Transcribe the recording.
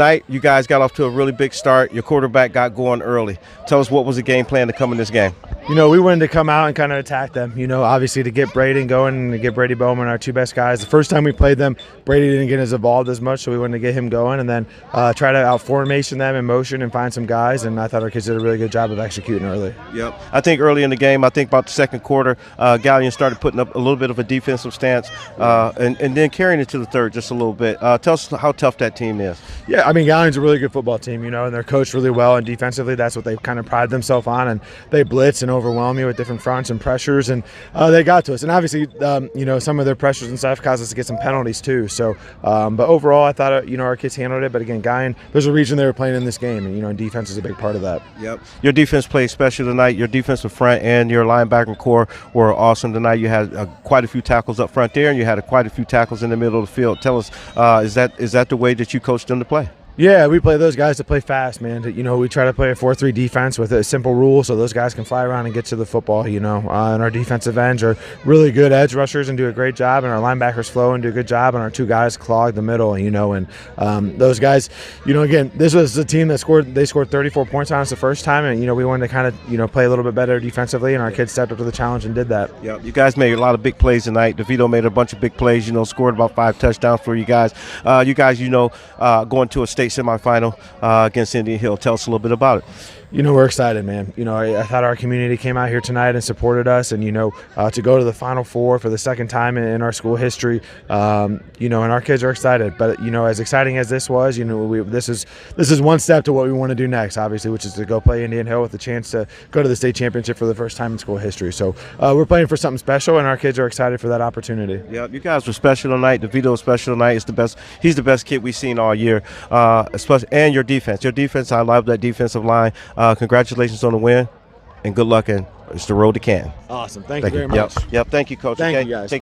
Tonight, you guys got off to a really big start. Your quarterback got going early. Tell us, what was the game plan to come in this game? We wanted to come out and kind of attack them, obviously to get Braden going and to get Brady Bowman, our two best guys. The first time we played them, Brady didn't get as involved as much, so we wanted to get him going and then try to out-formation them in motion and find some guys, and I thought our kids did a really good job of executing early. Yep. I think early in the game, I think about the second quarter, Galion started putting up a little bit of a defensive stance and then carrying it to the third just a little bit. Tell us how tough that team is. Yeah, I mean, Galion's a really good football team, and they're coached really well, and defensively that's what they kind of pride themselves on, and they blitz and overwhelm you with different fronts and pressures, and they got to us. And obviously, some of their pressures and stuff caused us to get some penalties too. So, but overall, I thought, our kids handled it. But again, Galion, there's a reason they were playing in this game, and defense is a big part of that. Yep. Your defense played special tonight. Your defensive front and your linebacker core were awesome tonight. You had quite a few tackles up front there, and you had quite a few tackles in the middle of the field. Tell us, is that the way that you coached them to play? Yeah, we play those guys to play fast, man. We try to play a 4-3 defense with a simple rule so those guys can fly around and get to the football, and our defensive ends are really good edge rushers and do a great job, and our linebackers flow and do a good job, and our two guys clog the middle, and those guys, again, this was a team that scored 34 points on us the first time, and, we wanted to kind of, play a little bit better defensively, and our kids stepped up to the challenge and did that. Yeah, you guys made a lot of big plays tonight. DeVito made a bunch of big plays, scored about 5 touchdowns for you guys. Going to a state semifinal against Indian Hill. Tell us a little bit about it. We're excited, man. I thought our community came out here tonight and supported us, and to go to the Final Four for the second time in our school history, and our kids are excited. But as exciting as this was, this is one step to what we want to do next, obviously, which is to go play Indian Hill with the chance to go to the state championship for the first time in school history. So we're playing for something special, and our kids are excited for that opportunity. Yeah, you guys were special tonight. DeVito was special tonight. It's the best. He's the best kid we've seen all year. Especially, and your defense. I love that defensive line. Congratulations on the win, and good luck, and it's the road to Canton. Awesome. Thank you very much. Yep. Thank you, Coach. Thank you, guys.